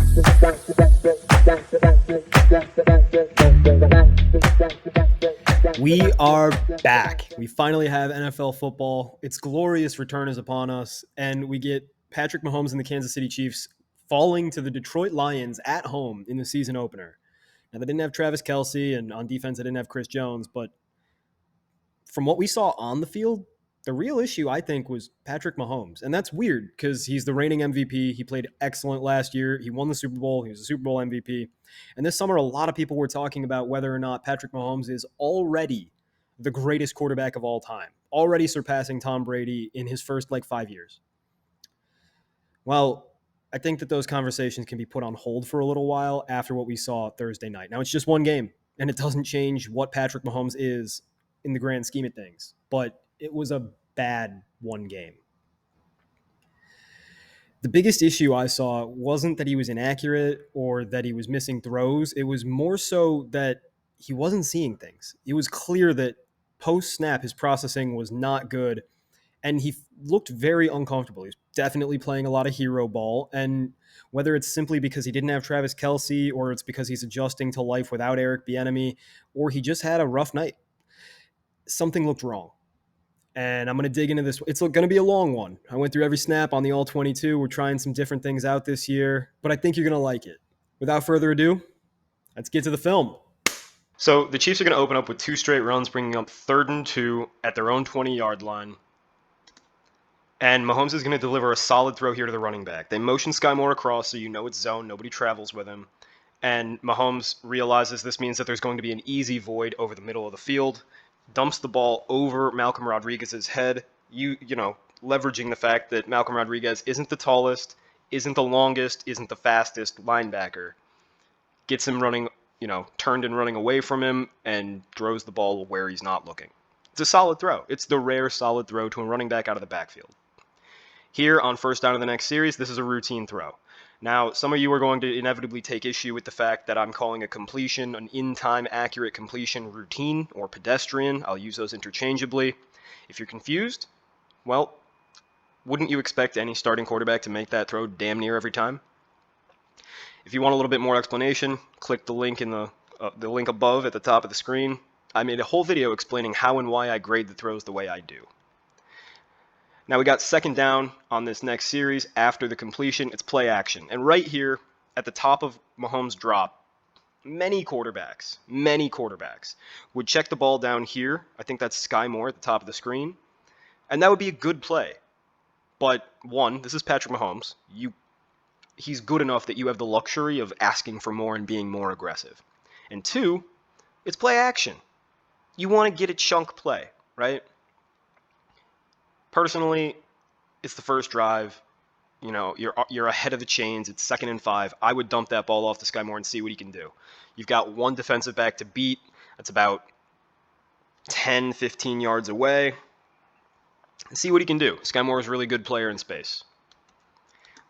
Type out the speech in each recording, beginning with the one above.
We are back. We finally have NFL football. Its glorious return is upon us, and we get Patrick Mahomes and the Kansas City Chiefs falling to the Detroit Lions at home in the season opener. Now, they didn't have Travis Kelce, and on defense, they didn't have Chris Jones, but from what we saw on the field, the real issue, I think, was Patrick Mahomes. And that's weird because he's the reigning MVP. He played excellent last year. He won the Super Bowl. He was a Super Bowl MVP. And this summer, a lot of people were talking about whether or not Patrick Mahomes is already the greatest quarterback of all time, already surpassing Tom Brady in his first 5 years. Well, I think that those conversations can be put on hold for a little while after what we saw Thursday night. Now, it's just one game, and it doesn't change what Patrick Mahomes is in the grand scheme of things, but it was a bad one game. The biggest issue I saw wasn't that he was inaccurate or that he was missing throws. It was more so that he wasn't seeing things. It was clear that post-snap, his processing was not good, and he looked very uncomfortable. He was definitely playing a lot of hero ball, and whether it's simply because he didn't have Travis Kelce or it's because he's adjusting to life without Eric Bieniemy or he just had a rough night, something looked wrong. And I'm going to dig into this. It's going to be a long one. I went through every snap on the All-22. We're trying some different things out this year, but I think you're going to like it. Without further ado, let's get to the film. So the Chiefs are going to open up with 2 straight runs, bringing up 3rd and 2 at their own 20-yard line. And Mahomes is going to deliver a solid throw here to the running back. They motion Sky Moore across, so you know it's zone. Nobody travels with him. And Mahomes realizes this means that there's going to be an easy void over the middle of the field. Dumps the ball over Malcolm Rodriguez's head, you know, leveraging the fact that Malcolm Rodriguez isn't the tallest, isn't the longest, isn't the fastest linebacker. Gets him running, turned and running away from him and throws the ball where he's not looking. It's a solid throw. It's the rare solid throw to a running back out of the backfield. Here on first down of the next series, this is a routine throw. Now, some of you are going to inevitably take issue with the fact that I'm calling a completion an in-time accurate completion routine or pedestrian. I'll use those interchangeably. If you're confused, well, wouldn't you expect any starting quarterback to make that throw damn near every time? If you want a little bit more explanation, click the link in the link above at the top of the screen. I made a whole video explaining how and why I grade the throws the way I do. Now we got 2nd down on this next series after the completion. It's play action. And right here at the top of Mahomes' drop, many quarterbacks would check the ball down here. I think that's Sky Moore at the top of the screen. And that would be a good play. But one, this is Patrick Mahomes. He's good enough that you have the luxury of asking for more and being more aggressive. And 2, it's play action. You want to get a chunk play, right? Personally, it's the first drive. You're ahead of the chains. It's 2nd and 5. I would dump that ball off to Sky Moore and see what he can do. You've got one defensive back to beat. That's about 10, 15 yards away. And see what he can do. Sky Moore is a really good player in space.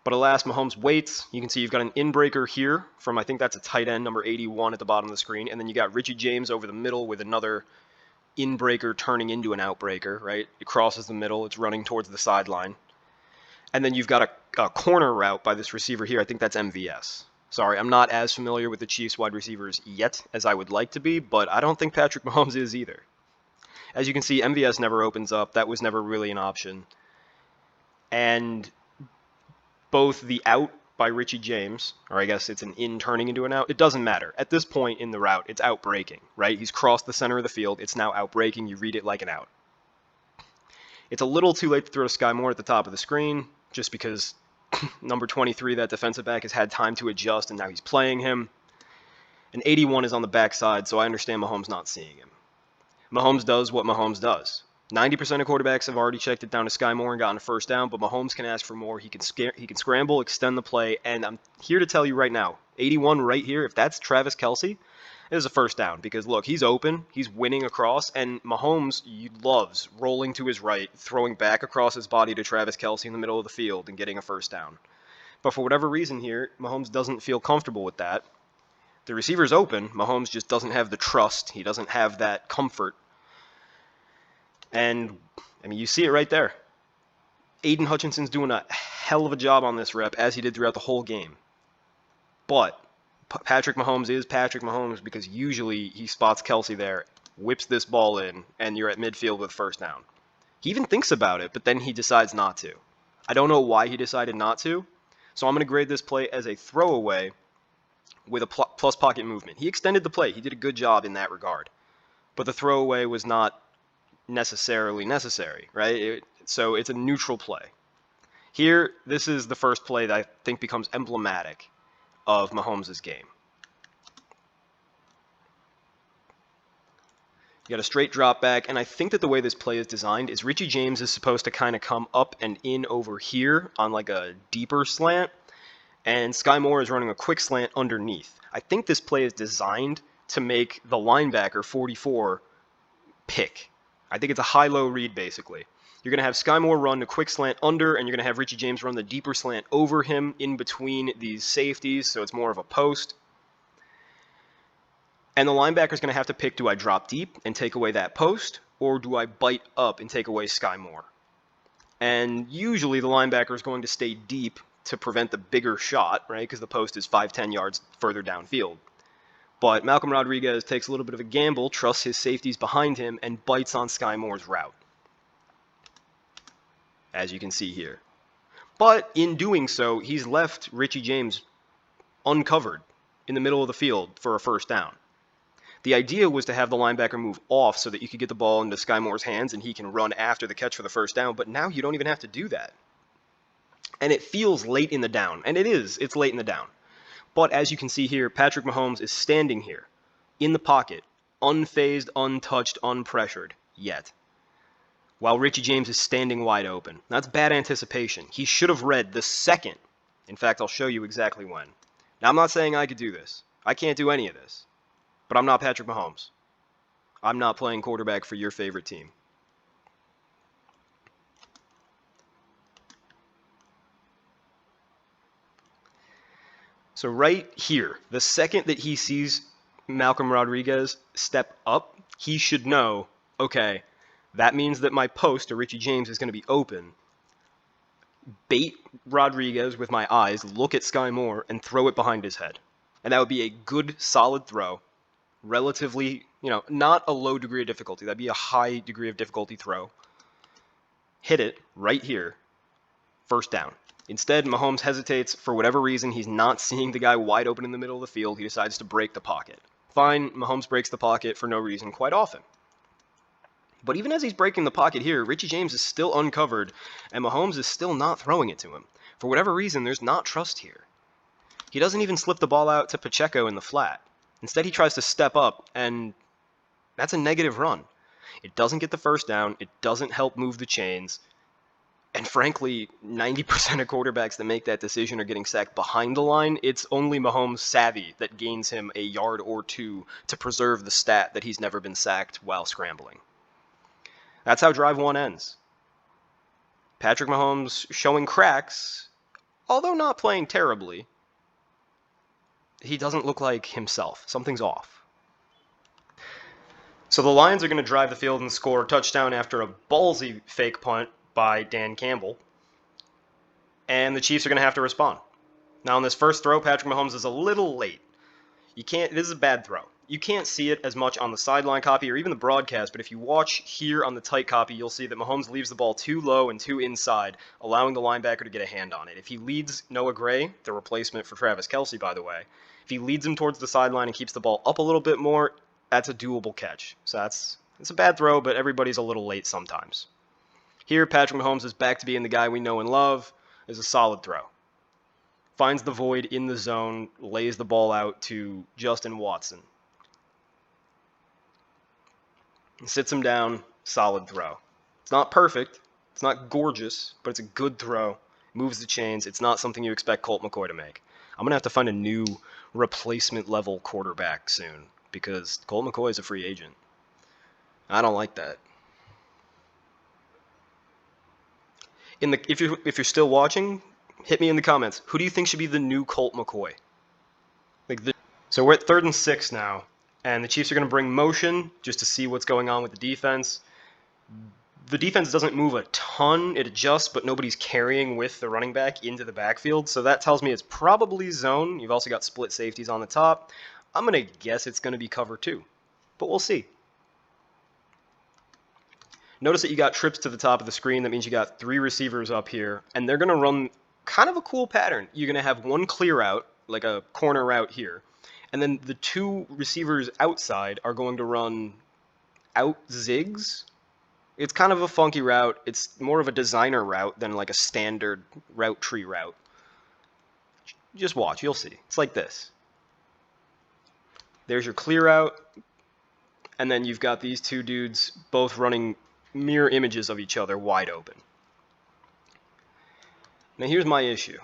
But alas, Mahomes waits. You can see you've got an in-breaker here from, I think that's a tight end, number 81 at the bottom of the screen. And then you got Richie James over the middle with another in-breaker turning into an outbreaker, right? It crosses the middle. It's running towards the sideline. And then you've got a corner route by this receiver here. I think that's MVS. Sorry, I'm not as familiar with the Chiefs wide receivers yet as I would like to be, but I don't think Patrick Mahomes is either. As you can see, MVS never opens up. That was never really an option. And both the out by Richie James, or I guess it's an in turning into an out, it doesn't matter. At this point in the route, it's out breaking, right? He's crossed the center of the field. It's now out breaking. You read it like an out. It's a little too late to throw to Sky Moore at the top of the screen, just because number 23, that defensive back, has had time to adjust, and now he's playing him. And 81 is on the backside, so I understand Mahomes not seeing him. Mahomes does what Mahomes does. 90% of quarterbacks have already checked it down to Sky Moore and gotten a first down, but Mahomes can ask for more. He can scramble, extend the play, and I'm here to tell you right now, 81 right here, if that's Travis Kelce, it is a first down because, look, he's open, he's winning across, and Mahomes loves rolling to his right, throwing back across his body to Travis Kelce in the middle of the field and getting a first down. But for whatever reason here, Mahomes doesn't feel comfortable with that. The receiver's open. Mahomes just doesn't have the trust. He doesn't have that comfort. And, I mean, you see it right there. Aiden Hutchinson's doing a hell of a job on this rep, as he did throughout the whole game. But Patrick Mahomes is Patrick Mahomes because usually he spots Kelce there, whips this ball in, and you're at midfield with first down. He even thinks about it, but then he decides not to. I don't know why he decided not to, so I'm going to grade this play as a throwaway with a plus pocket movement. He extended the play. He did a good job in that regard. But the throwaway was not necessarily necessary, right? So it's a neutral play. Here, this is the first play that I think becomes emblematic of Mahomes' game. You got a straight drop back, and I think that the way this play is designed is Richie James is supposed to kind of come up and in over here on like a deeper slant, and Sky Moore is running a quick slant underneath. I think this play is designed to make the linebacker 44 pick. I think it's a high-low read, basically. You're going to have Sky Moore run a quick slant under, and you're going to have Richie James run the deeper slant over him in between these safeties, so it's more of a post. And the linebacker's going to have to pick, do I drop deep and take away that post, or do I bite up and take away Sky Moore? And usually the linebacker is going to stay deep to prevent the bigger shot, right, because the post is 5-10 yards further downfield. But Malcolm Rodriguez takes a little bit of a gamble, trusts his safeties behind him, and bites on Sky Moore's route, as you can see here. But in doing so, he's left Richie James uncovered in the middle of the field for a first down. The idea was to have the linebacker move off so that you could get the ball into Sky Moore's hands and he can run after the catch for the first down, but now you don't even have to do that. And it feels late in the down, and it's late in the down. But as you can see here, Patrick Mahomes is standing here in the pocket, unfazed, untouched, unpressured, yet, while Richie James is standing wide open. That's bad anticipation. He should have read the second. In fact, I'll show you exactly when. Now, I'm not saying I could do this. I can't do any of this. But I'm not Patrick Mahomes. I'm not playing quarterback for your favorite team. So right here, the second that he sees Malcolm Rodriguez step up, he should know, okay, that means that my post to Richie James is going to be open. Bait Rodriguez with my eyes, look at Sky Moore, and throw it behind his head. And that would be a good, solid throw. Relatively, not a low degree of difficulty. That'd be a high degree of difficulty throw. Hit it right here. First down. Instead, Mahomes hesitates. For whatever reason, he's not seeing the guy wide open in the middle of the field. He decides to break the pocket. Fine, Mahomes breaks the pocket for no reason quite often. But even as he's breaking the pocket here, Richie James is still uncovered, and Mahomes is still not throwing it to him. For whatever reason, there's not trust here. He doesn't even slip the ball out to Pacheco in the flat. Instead, he tries to step up, and that's a negative run. It doesn't get the first down. It doesn't help move the chains. And frankly, 90% of quarterbacks that make that decision are getting sacked behind the line. It's only Mahomes' savvy that gains him a yard or two to preserve the stat that he's never been sacked while scrambling. That's how drive one ends. Patrick Mahomes showing cracks, although not playing terribly. He doesn't look like himself. Something's off. So the Lions are going to drive the field and score a touchdown after a ballsy fake punt by Dan Campbell. And the Chiefs are going to have to respond. Now on this first throw, Patrick Mahomes is a little late. This is a bad throw. You can't see it as much on the sideline copy or even the broadcast, but if you watch here on the tight copy, you'll see that Mahomes leaves the ball too low and too inside, allowing the linebacker to get a hand on it. If he leads Noah Gray, the replacement for Travis Kelce, by the way, if he leads him towards the sideline and keeps the ball up a little bit more, that's a doable catch. So it's a bad throw, but everybody's a little late sometimes. Here, Patrick Mahomes is back to being the guy we know and love. It's a solid throw. Finds the void in the zone, lays the ball out to Justin Watson. Sits him down, solid throw. It's not perfect, it's not gorgeous, but it's a good throw. Moves the chains. It's not something you expect Colt McCoy to make. I'm going to have to find a new replacement level quarterback soon because Colt McCoy is a free agent. I don't like that. If you're still watching, hit me in the comments. Who do you think should be the new Colt McCoy? So we're at 3rd and 6 now, and the Chiefs are going to bring motion just to see what's going on with the defense. the defense doesn't move a ton. It adjusts, but nobody's carrying with the running back into the backfield. So that tells me it's probably zone. You've also got split safeties on the top. I'm going to guess it's going to be cover 2, but we'll see. Notice that you got trips to the top of the screen. That means you got 3 receivers up here, and they're going to run kind of a cool pattern. You're going to have one clear out, like a corner route here, and then the 2 receivers outside are going to run out zigs. It's kind of a funky route. It's more of a designer route than like a standard route tree route. Just watch, you'll see. It's like this. There's your clear out, and then you've got these 2 dudes both running mirror images of each other wide open. Now here's my issue.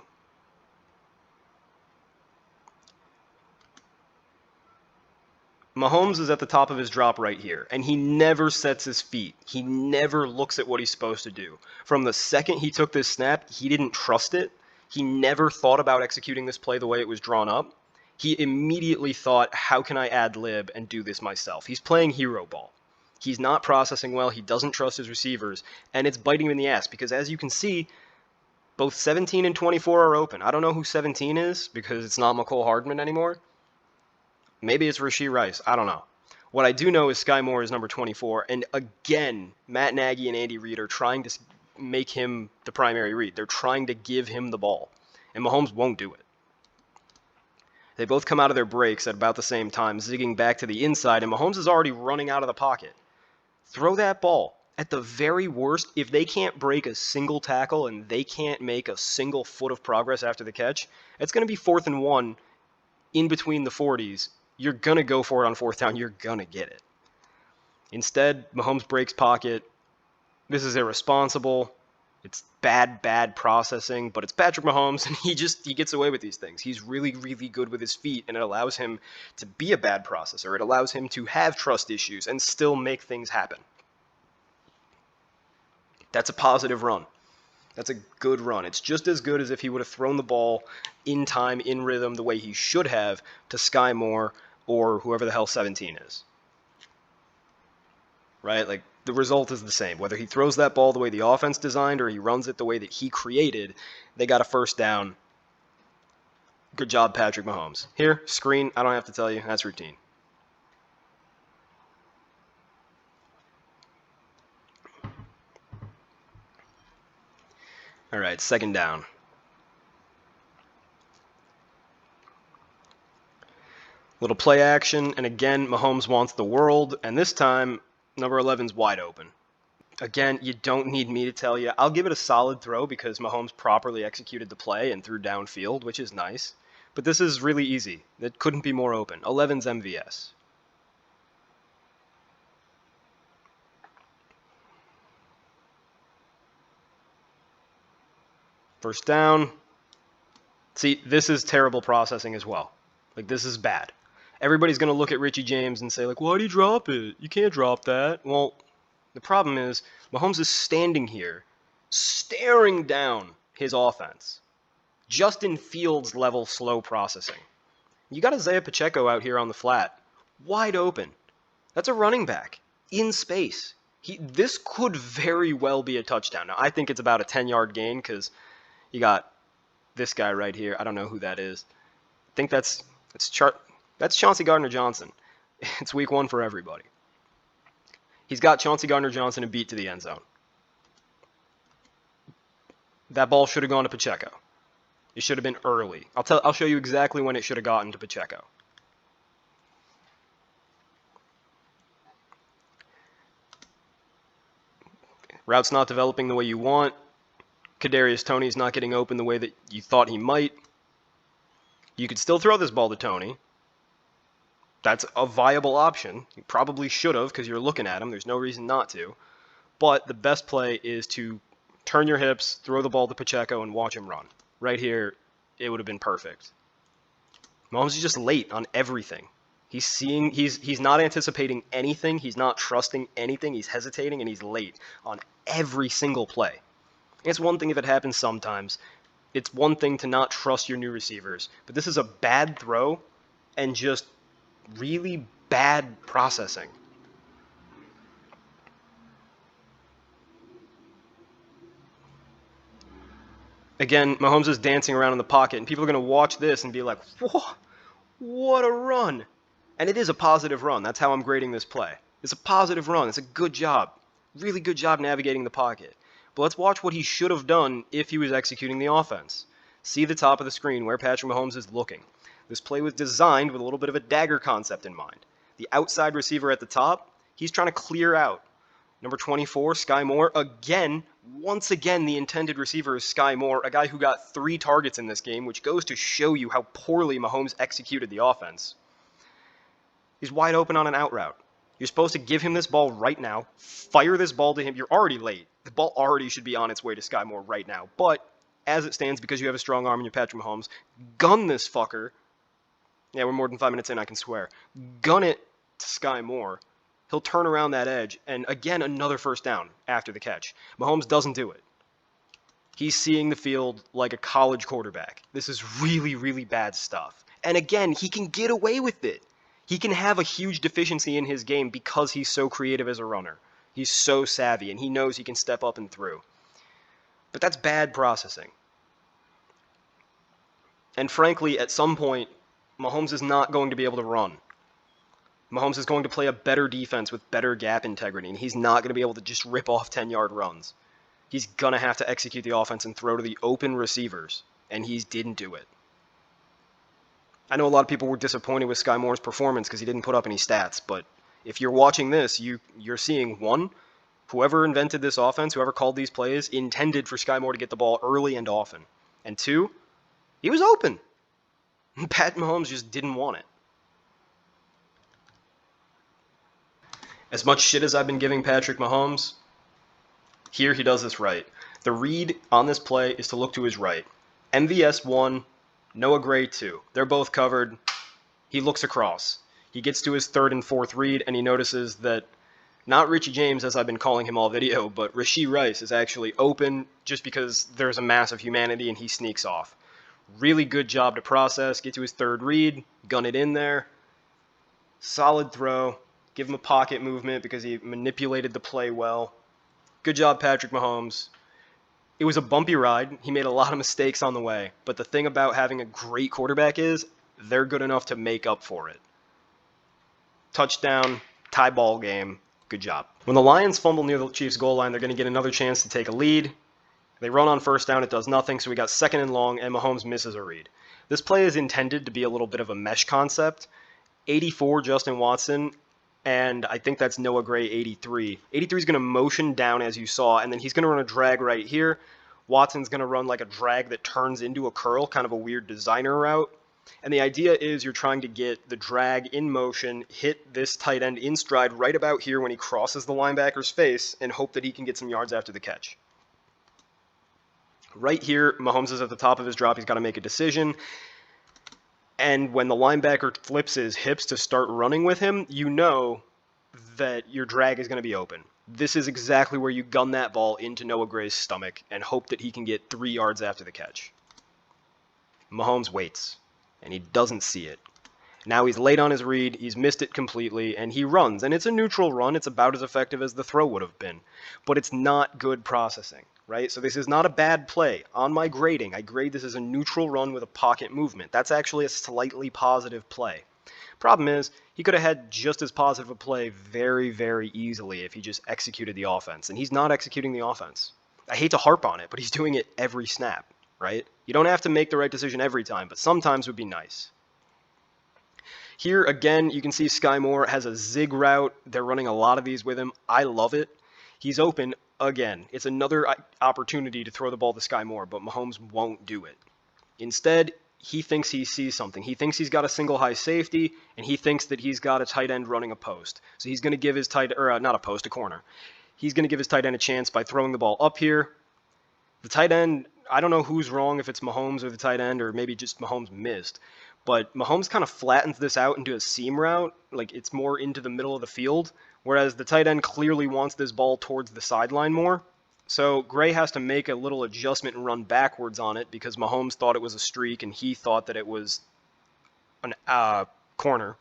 Mahomes is at the top of his drop right here, and he never sets his feet. He never looks at what he's supposed to do. From the second he took this snap, he didn't trust it. He never thought about executing this play the way it was drawn up. He immediately thought, how can I ad-lib and do this myself? He's playing hero ball. He's not processing well. He doesn't trust his receivers, and it's biting him in the ass because, as you can see, both 17 and 24 are open. I don't know who 17 is because it's not McCole Hardman anymore. Maybe it's Rashee Rice. I don't know. What I do know is Sky Moore is number 24, and again, Matt Nagy and Andy Reid are trying to make him the primary read. They're trying to give him the ball, and Mahomes won't do it. They both come out of their breaks at about the same time, zigging back to the inside, and Mahomes is already running out of the pocket. Throw that ball. At the very worst, if they can't break a single tackle and they can't make a single foot of progress after the catch, it's going to be 4th and 1 in between the 40s. You're going to go for it on 4th down. You're going to get it. Instead, Mahomes breaks pocket. This is irresponsible. It's bad processing, but it's Patrick Mahomes, and he gets away with these things. He's really, really good with his feet, and it allows him to be a bad processor. It allows him to have trust issues and still make things happen. That's a positive run. That's a good run. It's just as good as if he would have thrown the ball in time, in rhythm, the way he should have to Sky Moore or whoever the hell 17 is. Right? Like, the result is the same. Whether he throws that ball the way the offense designed or he runs it the way that he created, they got a 1st down. Good job, Patrick Mahomes. Here, screen, I don't have to tell you, that's routine. All right, 2nd down. Little play action, and again, Mahomes wants the world, and this time, number 11's wide open. Again, you don't need me to tell you. I'll give it a solid throw because Mahomes properly executed the play and threw downfield, which is nice. But this is really easy. It couldn't be more open. 11's MVS. First down. See, this is terrible processing as well. Like, this is bad. Everybody's going to look at Richie James and say, like, why do you drop it? You can't drop that. Well, the problem is Mahomes is standing here, staring down his offense. Justin Fields level slow processing. You got Isaiah Pacheco out here on the flat, wide open. That's a running back in space. This could very well be a touchdown. Now, I think it's about a 10-yard gain because you got this guy right here. I don't know who that is. I think that's Chauncey Gardner-Johnson. It's week 1 for everybody. He's got Chauncey Gardner-Johnson a beat to the end zone. That ball should have gone to Pacheco. It should have been early. I'll show you exactly when it should have gotten to Pacheco. Route's not developing the way you want. Kadarious Toney's not getting open the way that you thought he might. You could still throw this ball to Toney. That's a viable option. You probably should have because you're looking at him. There's no reason not to. But the best play is to turn your hips, throw the ball to Pacheco, and watch him run. Right here, it would have been perfect. Mahomes is just late on everything. He's not anticipating anything. He's not trusting anything. He's hesitating, and he's late on every single play. It's one thing if it happens sometimes. It's one thing to not trust your new receivers. But this is a bad throw and just really bad processing. Again, Mahomes is dancing around in the pocket, and people are going to watch this and be like, what a run. And it is a positive run. That's how I'm grading this play. It's a positive run. It's a good job. Really good job navigating the pocket. But let's watch what he should have done if he was executing the offense. See the top of the screen where Patrick Mahomes is looking. This play was designed with a little bit of a dagger concept in mind. The outside receiver at the top, he's trying to clear out. Number 24, Sky Moore, once again, the intended receiver is Sky Moore, a guy who got 3 targets in this game, which goes to show you how poorly Mahomes executed the offense. He's wide open on an out route. You're supposed to give him this ball right now, fire this ball to him. You're already late. The ball already should be on its way to Sky Moore right now. But as it stands, because you have a strong arm and you're Patrick Mahomes, gun this fucker. Yeah, we're more than 5 minutes in, I can swear. Gun it to Sky Moore. He'll turn around that edge, and again, another first down after the catch. Mahomes doesn't do it. He's seeing the field like a college quarterback. This is really, really bad stuff. And again, he can get away with it. He can have a huge deficiency in his game because he's so creative as a runner. He's so savvy, and he knows he can step up and through. But that's bad processing. And frankly, at some point, Mahomes is not going to be able to run. Mahomes is going to play a better defense with better gap integrity, and he's not going to be able to just rip off 10-yard runs. He's going to have to execute the offense and throw to the open receivers, and he didn't do it. I know a lot of people were disappointed with Sky Moore's performance because he didn't put up any stats, but if you're watching this, you're seeing, one, whoever invented this offense, whoever called these plays, intended for Sky Moore to get the ball early and often. And 2, he was open. Pat Mahomes just didn't want it. As much shit as I've been giving Patrick Mahomes, here he does this right. The read on this play is to look to his right. MVS 1, Noah Gray 2. They're both covered. He looks across. He gets to his 3rd and 4th read, and he notices that not Richie James, as I've been calling him all video, but Rashee Rice is actually open just because there's a mass of humanity and he sneaks off. Really good job to process. Get to his 3rd read. Gun it in there. Solid throw. Give him a pocket movement because he manipulated the play well. Good job, Patrick Mahomes. It was a bumpy ride. He made a lot of mistakes on the way. But the thing about having a great quarterback is they're good enough to make up for it. Touchdown, tie ball game. Good job. When the Lions fumble near the Chiefs' goal line, they're going to get another chance to take a lead. They run on first down. It does nothing. So we got 2nd and long, and Mahomes misses a read. This play is intended to be a little bit of a mesh concept. 84, Justin Watson. And I think that's Noah Gray, 83. 83 is going to motion down, as you saw, and then he's going to run a drag right here. Watson's going to run like a drag that turns into a curl, kind of a weird designer route. And the idea is you're trying to get the drag in motion, hit this tight end in stride right about here when he crosses the linebacker's face, and hope that he can get some yards after the catch. Right here, Mahomes is at the top of his drop. He's got to make a decision. And when the linebacker flips his hips to start running with him, you know that your drag is going to be open. This is exactly where you gun that ball into Noah Gray's stomach and hope that he can get 3 yards after the catch. Mahomes waits, and he doesn't see it. Now he's late on his read, he's missed it completely, and he runs. And it's a neutral run. It's about as effective as the throw would have been. But it's not good processing, right? So this is not a bad play. On my grading, I grade this as a neutral run with a pocket movement. That's actually a slightly positive play. Problem is, he could have had just as positive a play very, very easily if he just executed the offense. And he's not executing the offense. I hate to harp on it, but he's doing it every snap, right? You don't have to make the right decision every time, but sometimes would be nice. Here, again, you can see Sky Moore has a zig route. They're running a lot of these with him. I love it. He's open again. It's another opportunity to throw the ball to Sky Moore, but Mahomes won't do it. Instead, he thinks he sees something. He thinks he's got a single high safety, and he thinks that he's got a tight end running a post. So he's going to give his a corner. He's going to give his tight end a chance by throwing the ball up here. The tight end, I don't know who's wrong, if it's Mahomes or the tight end, or maybe just Mahomes missed. But Mahomes kind of flattens this out into a seam route, like it's more into the middle of the field, whereas the tight end clearly wants this ball towards the sideline more. So Gray has to make a little adjustment and run backwards on it because Mahomes thought it was a streak and he thought that it was a corner.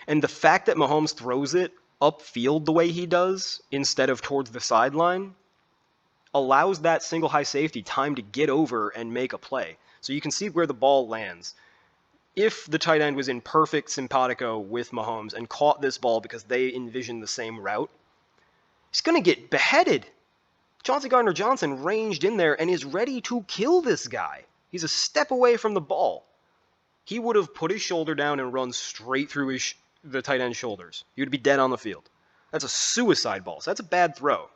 And the fact that Mahomes throws it upfield the way he does instead of towards the sideline, allows that single high safety time to get over and make a play. So you can see where the ball lands. If the tight end was in perfect simpatico with Mahomes and caught this ball because they envisioned the same route, he's going to get beheaded. Chauncey Gardner-Johnson ranged in there and is ready to kill this guy. He's a step away from the ball. He would have put his shoulder down and run straight through the tight end's shoulders. He would be dead on the field. That's a suicide ball, so that's a bad throw.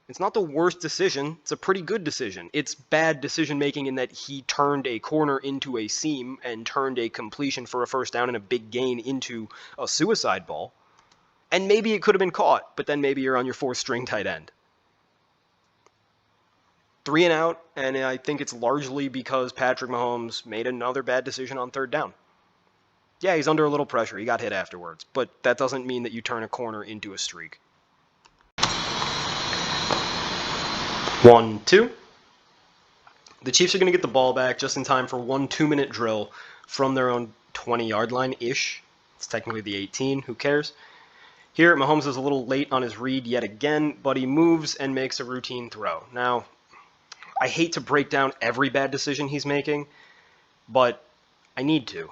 It's not the worst decision. It's a pretty good decision. It's bad decision-making in that he turned a corner into a seam and turned a completion for a first down and a big gain into a suicide ball. And maybe it could have been caught, but then maybe you're on your fourth-string tight end. 3 and out, and I think it's largely because Patrick Mahomes made another bad decision on third down. Yeah, he's under a little pressure. He got hit afterwards, but that doesn't mean that you turn a corner into a streak. 1-2. The Chiefs are going to get the ball back just in time for 1 2-minute drill from their own 20-yard line-ish. It's technically the 18. Who cares? Here, Mahomes is a little late on his read yet again, but he moves and makes a routine throw. Now, I hate to break down every bad decision he's making, but I need to.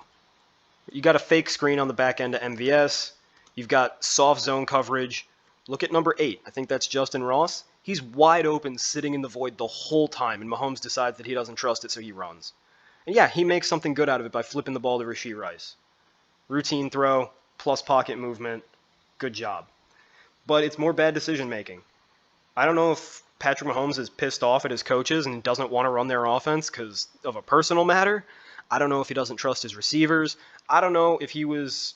You got a fake screen on the back end of MVS. You've got soft zone coverage. Look at number 8. I think that's Justin Ross. He's wide open, sitting in the void the whole time, and Mahomes decides that he doesn't trust it, so he runs. And yeah, he makes something good out of it by flipping the ball to Rashee Rice. Routine throw, plus pocket movement. Good job. But it's more bad decision-making. I don't know if Patrick Mahomes is pissed off at his coaches and doesn't want to run their offense because of a personal matter. I don't know if he doesn't trust his receivers. I don't know if he was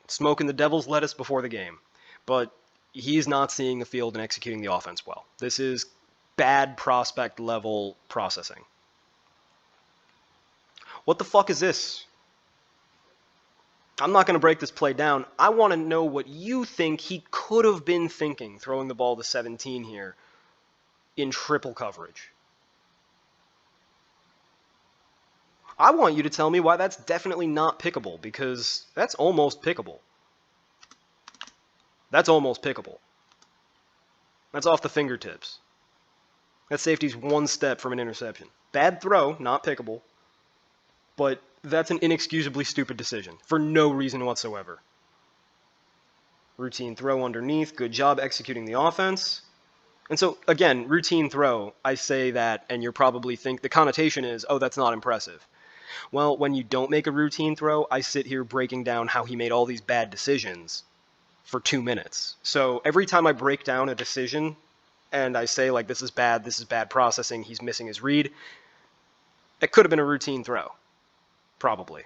smoking the devil's lettuce before the game. But he's not seeing the field and executing the offense well. This is bad prospect level processing. What the fuck is this? I'm not going to break this play down. I want to know what you think he could have been thinking throwing the ball to 17 here in triple coverage. I want you to tell me why that's definitely not pickable, because that's almost pickable. That's almost pickable. That's off the fingertips. That safety's 1 step from an interception. Bad throw, not pickable. But that's an inexcusably stupid decision for no reason whatsoever. Routine throw underneath. Good job executing the offense. And so, again, routine throw, I say that, and you're probably think the connotation is, oh, that's not impressive. Well, when you don't make a routine throw, I sit here breaking down how he made all these bad decisions for 2 minutes. So every time I break down a decision and I say, like, this is bad processing, he's missing his read, it could have been a routine throw. Probably.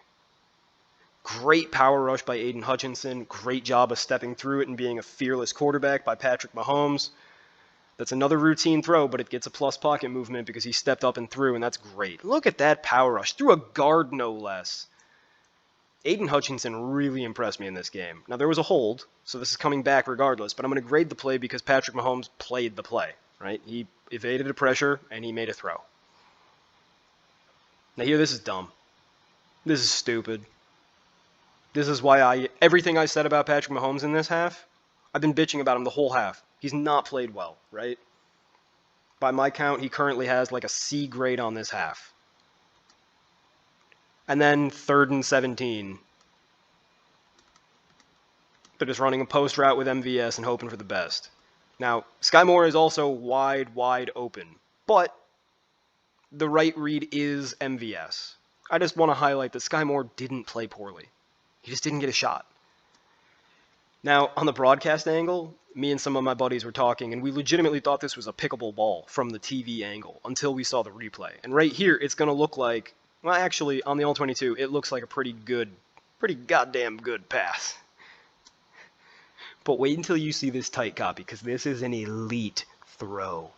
Great power rush by Aiden Hutchinson. Great job of stepping through it and being a fearless quarterback by Patrick Mahomes. That's another routine throw, but it gets a plus pocket movement because he stepped up and threw, and that's great. Look at that power rush. Through a guard, no less. Aiden Hutchinson really impressed me in this game. Now, there was a hold, so this is coming back regardless, but I'm going to grade the play because Patrick Mahomes played the play, right? He evaded a pressure, and he made a throw. Now, here, this is dumb. This is stupid. This is why everything I said about Patrick Mahomes in this half, I've been bitching about him the whole half. He's not played well, right? By my count, he currently has like a C grade on this half. And then 3rd and 17. They're just running a post route with MVS and hoping for the best. Now, Sky Moore is also wide open. But the right read is MVS. I just want to highlight that Sky Moore didn't play poorly. He just didn't get a shot. Now, on the broadcast angle, me and some of my buddies were talking, and we legitimately thought this was a pickable ball from the TV angle until we saw the replay. And right here, it's going to look like, well, actually, on the All-22, it looks like a pretty goddamn good pass. But wait until you see this tight copy, because this is an elite throw.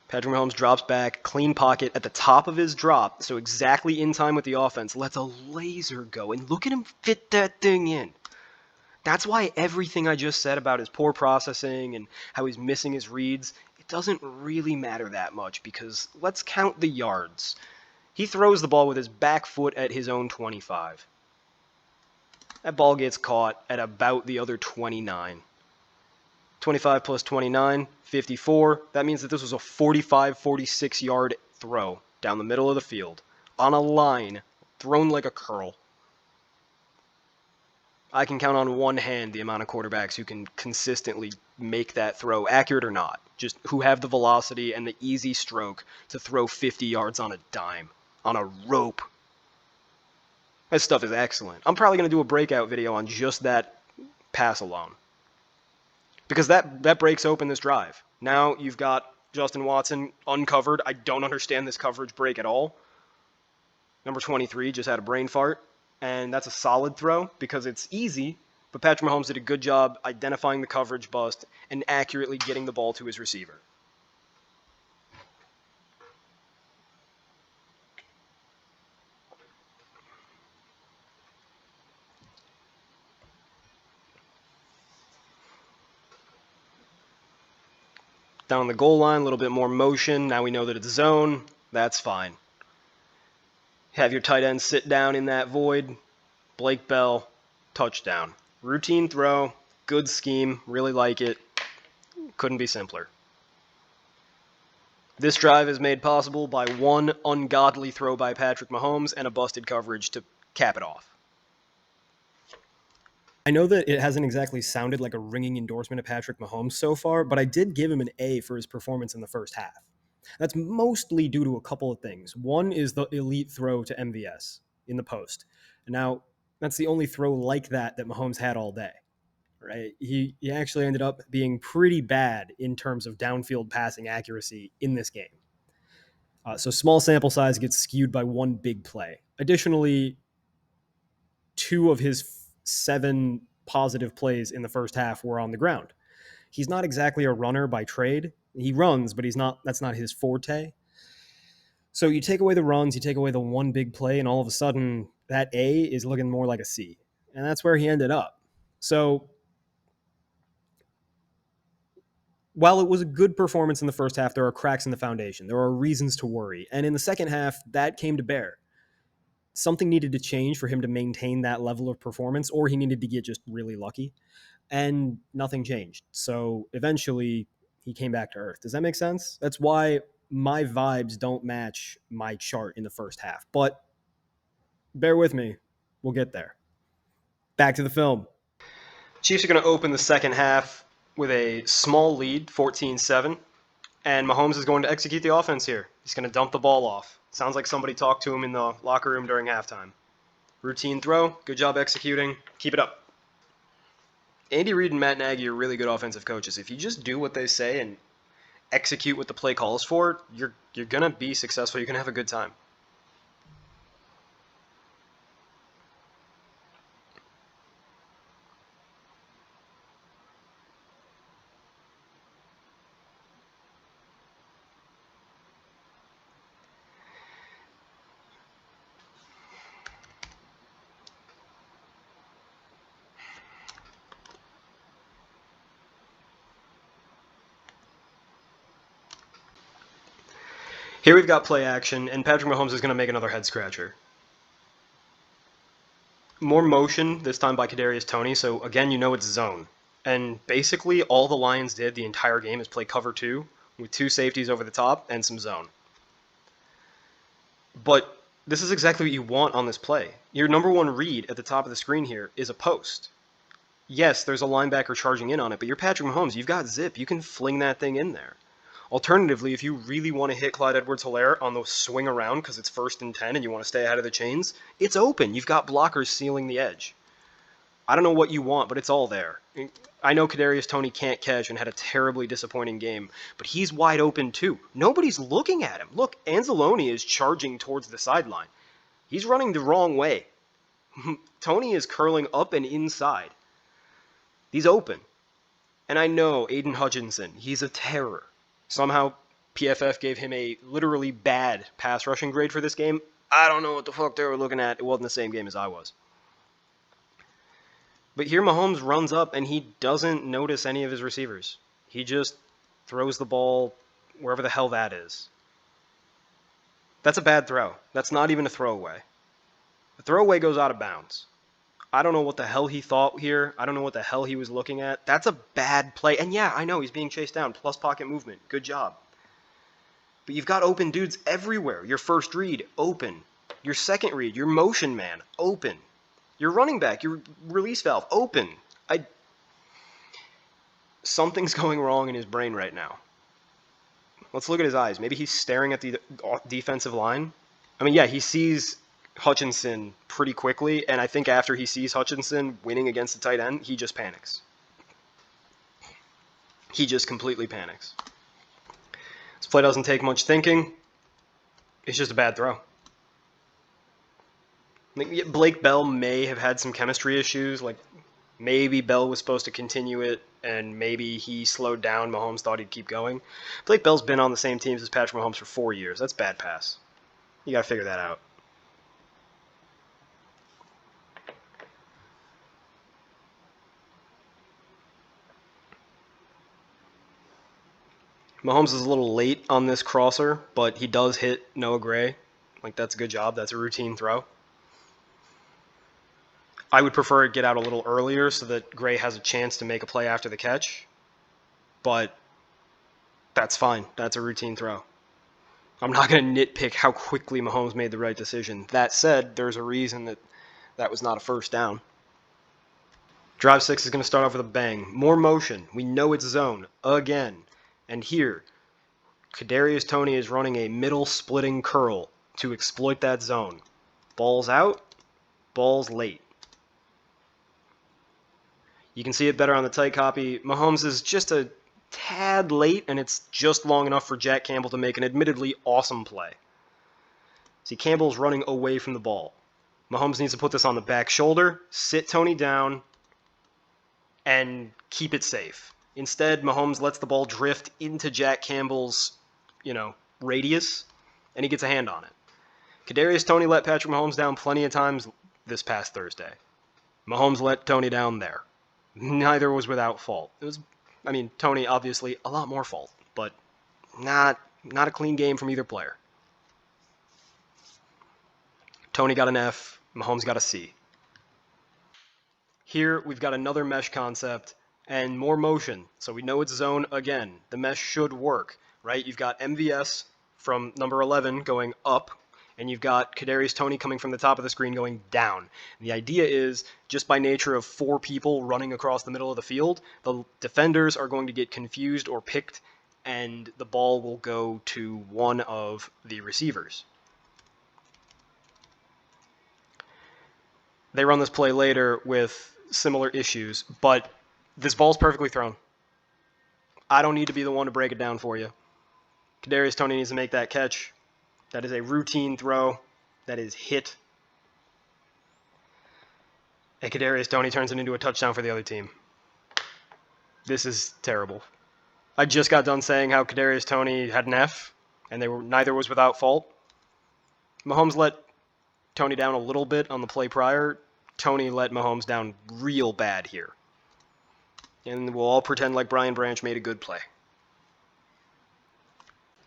Patrick Mahomes drops back, clean pocket at the top of his drop, so exactly in time with the offense, lets a laser go, and look at him fit that thing in. That's why everything I just said about his poor processing and how he's missing his reads, it doesn't really matter that much, because let's count the yards. He throws the ball with his back foot at his own 25. That ball gets caught at about the other 29. 25 plus 29, 54. That means that this was a 45, 46-yard throw down the middle of the field on a line, thrown like a curl. I can count on one hand the amount of quarterbacks who can consistently make that throw, accurate or not, just who have the velocity and the easy stroke to throw 50 yards on a dime, on a rope. That stuff is excellent. I'm probably going to do a breakout video on just that pass alone, because that breaks open this drive. Now you've got Justin Watson uncovered. I don't understand this coverage break at all. Number 23 just had a brain fart, and that's a solid throw because it's easy, but Patrick Mahomes did a good job identifying the coverage bust and accurately getting the ball to his receiver. Down the goal line, a little bit more motion. Now we know that it's zone. That's fine. Have your tight end sit down in that void. Blake Bell, touchdown. Routine throw, good scheme, really like it. Couldn't be simpler. This drive is made possible by one ungodly throw by Patrick Mahomes and a busted coverage to cap it off. I know that it hasn't exactly sounded like a ringing endorsement of Patrick Mahomes so far, but I did give him an A for his performance in the first half. That's mostly due to a couple of things. One is the elite throw to MVS in the post. Now, that's the only throw like that Mahomes had all day. Right? He actually ended up being pretty bad in terms of downfield passing accuracy in this game. So small sample size gets skewed by one big play. Additionally, 2 of his 7 positive plays in the first half were on the ground. He's not exactly a runner by trade. He runs, but that's not his forte. So you take away the runs, you take away the one big play, and all of a sudden that A is looking more like a C. And that's where he ended up. So while it was a good performance in the first half, there are cracks in the foundation. There are reasons to worry. And in the second half, that came to bear. Something needed to change for him to maintain that level of performance, or he needed to get just really lucky. And nothing changed. So eventually, he came back to earth. Does that make sense? That's why my vibes don't match my chart in the first half. But bear with me. We'll get there. Back to the film. Chiefs are going to open the second half with a small lead, 14-7, and Mahomes is going to execute the offense here. He's going to dump the ball off. Sounds like somebody talked to him in the locker room during halftime. Routine throw, good job executing. Keep it up. Andy Reid and Matt Nagy are really good offensive coaches. If you just do what they say and execute what the play calls for, you're going to be successful. You're going to have a good time. Here we've got play action, and Patrick Mahomes is going to make another head scratcher. More motion, this time by Kadarious Toney, so again, you know it's zone. And basically, all the Lions did the entire game is play cover 2, with 2 safeties over the top and some zone. But this is exactly what you want on this play. Your number 1 read at the top of the screen here is a post. Yes, there's a linebacker charging in on it, but you're Patrick Mahomes. You've got zip. You can fling that thing in there. Alternatively, if you really want to hit Clyde Edwards-Helaire on the swing around because it's 1st and 10 and you want to stay ahead of the chains, it's open. You've got blockers sealing the edge. I don't know what you want, but it's all there. I know Kadarious Toney can't catch and had a terribly disappointing game, but he's wide open too. Nobody's looking at him. Look, Anzalone is charging towards the sideline. He's running the wrong way. Toney is curling up and inside. He's open. And I know Aiden Hutchinson, he's a terror. Somehow PFF gave him a literally bad pass rushing grade for this game. I don't know what the fuck they were looking at. It wasn't the same game as I was. But here Mahomes runs up and he doesn't notice any of his receivers. He just throws the ball wherever the hell that is. That's a bad throw. That's not even a throwaway. The throwaway goes out of bounds. I don't know what the hell he thought here. I don't know what the hell he was looking at. That's a bad play. And yeah, I know he's being chased down. Plus pocket movement. Good job. But you've got open dudes everywhere. Your first read, open. Your second read, your motion man, open. Your running back, your release valve, open. Something's going wrong in his brain right now. Let's look at his eyes. Maybe he's staring at the defensive line. I mean, yeah, he sees Hutchinson pretty quickly, and I think after he sees Hutchinson winning against the tight end, he just panics. He just completely panics. This play doesn't take much thinking. It's just a bad throw. Blake Bell may have had some chemistry issues. Like, maybe Bell was supposed to continue it, and maybe he slowed down. Mahomes thought he'd keep going. Blake Bell's been on the same teams as Patrick Mahomes for 4 years. That's bad pass. You got to figure that out. Mahomes is a little late on this crosser, but he does hit Noah Gray. Like, that's a good job. That's a routine throw. I would prefer it get out a little earlier so that Gray has a chance to make a play after the catch. But that's fine. That's a routine throw. I'm not going to nitpick how quickly Mahomes made the right decision. That said, there's a reason that was not a first down. Drive 6 is going to start off with a bang. More motion. We know it's zone again. And here, Kadarious Toney is running a middle splitting curl to exploit that zone. Ball's out. Ball's late. You can see it better on the tight copy. Mahomes is just a tad late, and it's just long enough for Jack Campbell to make an admittedly awesome play. See, Campbell's running away from the ball. Mahomes needs to put this on the back shoulder, sit Toney down, and keep it safe. Instead, Mahomes lets the ball drift into Jack Campbell's, radius, and he gets a hand on it. Kadarious Toney let Patrick Mahomes down plenty of times this past Thursday. Mahomes let Toney down there. Neither was without fault. Toney obviously a lot more fault, but not a clean game from either player. Toney got an F, Mahomes got a C. Here we've got another mesh concept and more motion, so we know it's zone again. The mesh should work, right? You've got MVS from number 11 going up, and you've got Kadarious Toney coming from the top of the screen going down. The idea is, just by nature of 4 people running across the middle of the field, the defenders are going to get confused or picked, and the ball will go to one of the receivers. They run this play later with similar issues, but this ball's perfectly thrown. I don't need to be the one to break it down for you. Kadarious Toney needs to make that catch. That is a routine throw. That is hit. And Kadarious Toney turns it into a touchdown for the other team. This is terrible. I just got done saying how Kadarious Toney had an F, and neither was without fault. Mahomes let Toney down a little bit on the play prior. Toney let Mahomes down real bad here. And we'll all pretend like Brian Branch made a good play.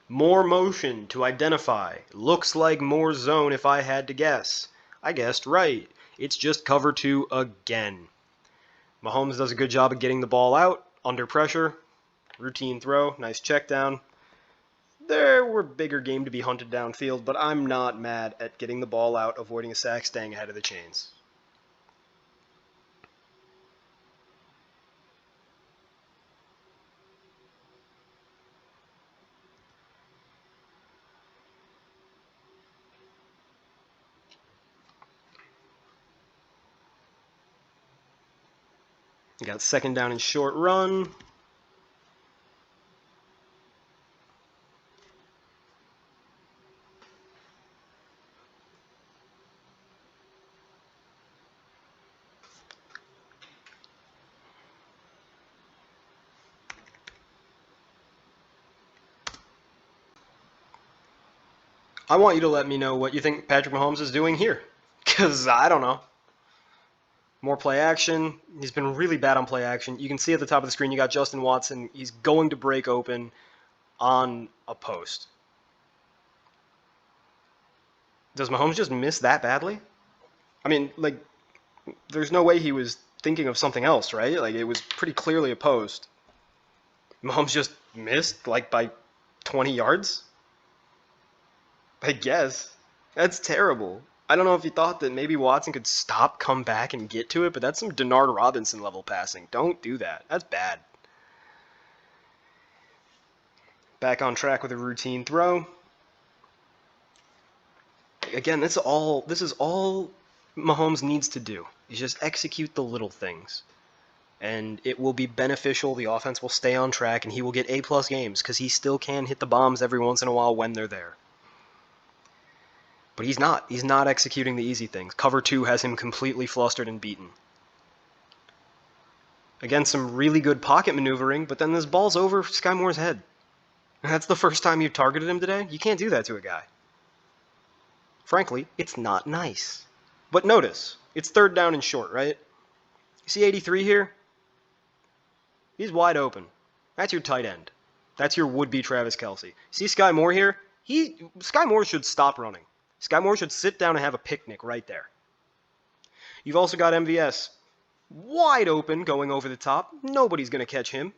More motion to identify. Looks like more zone if I had to guess. I guessed right. It's just cover 2 again. Mahomes does a good job of getting the ball out under pressure. Routine throw. Nice check down. There were bigger game to be hunted downfield, but I'm not mad at getting the ball out, avoiding a sack, staying ahead of the chains. You got second down and short run. I want you to let me know what you think Patrick Mahomes is doing here, because I don't know. More play action. He's been really bad on play action. You can see at the top of the screen you got Justin Watson. He's going to break open on a post. Does Mahomes just miss that badly? There's no way he was thinking of something else, right? Like, it was pretty clearly a post. Mahomes just missed, like, by 20 yards? I guess. That's terrible. I don't know if he thought that maybe Watson could stop, come back, and get to it, but that's some Denard Robinson level passing. Don't do that. That's bad. Back on track with a routine throw. Again, this is all Mahomes needs to do. Is just execute the little things. And it will be beneficial. The offense will stay on track, and he will get A+ games because he still can hit the bombs every once in a while when they're there. But he's not. He's not executing the easy things. Cover 2 has him completely flustered and beaten. Again, some really good pocket maneuvering, but then this ball's over Sky Moore's head. And that's the first time you've targeted him today? You can't do that to a guy. Frankly, it's not nice. But notice, it's 3rd down and short, right? You see 83 here? He's wide open. That's your tight end. That's your would-be Travis Kelce. See Sky Moore here? Sky Moore should stop running. Sky Moore should sit down and have a picnic right there. You've also got MVS wide open going over the top. Nobody's going to catch him.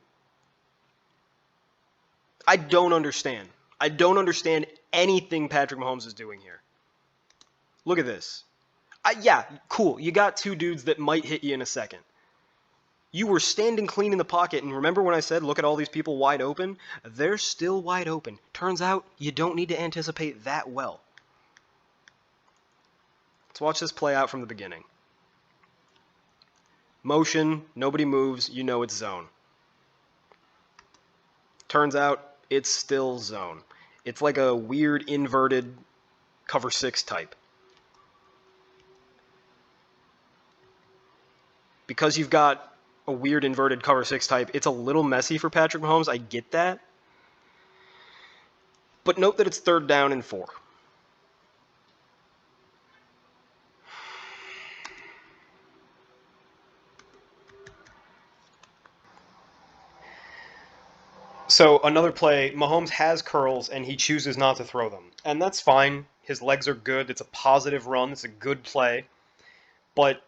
I don't understand. I don't understand anything Patrick Mahomes is doing here. Look at this. Yeah, cool. You got 2 dudes that might hit you in a second. You were standing clean in the pocket, and remember when I said, look at all these people wide open? They're still wide open. Turns out, you don't need to anticipate that well. Let's watch this play out from the beginning. Motion, nobody moves, you know it's zone. Turns out, it's still zone. It's like a weird inverted cover 6 type. Because you've got a weird inverted cover 6 type, it's a little messy for Patrick Mahomes. I get that. But note that it's 3rd down and 4. So another play, Mahomes has curls and he chooses not to throw them. And that's fine. His legs are good. It's a positive run. It's a good play. But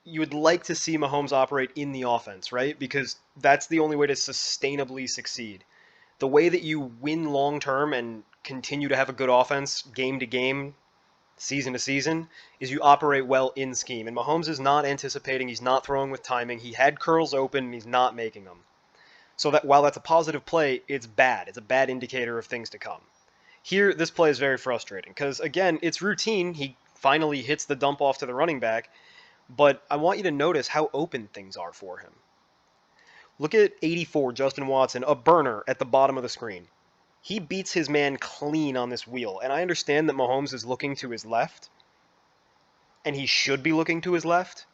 you would like to see Mahomes operate in the offense, right? Because that's the only way to sustainably succeed. The way that you win long term and continue to have a good offense game to game, season to season, is you operate well in scheme. And Mahomes is not anticipating. He's not throwing with timing. He had curls open and he's not making them. So that while that's a positive play, it's bad. It's a bad indicator of things to come. Here, this play is very frustrating because, again, it's routine. He finally hits the dump off to the running back, but I want you to notice how open things are for him. Look at 84, Justin Watson, a burner at the bottom of the screen. He beats his man clean on this wheel, and I understand that Mahomes is looking to his left, and he should be looking to his left,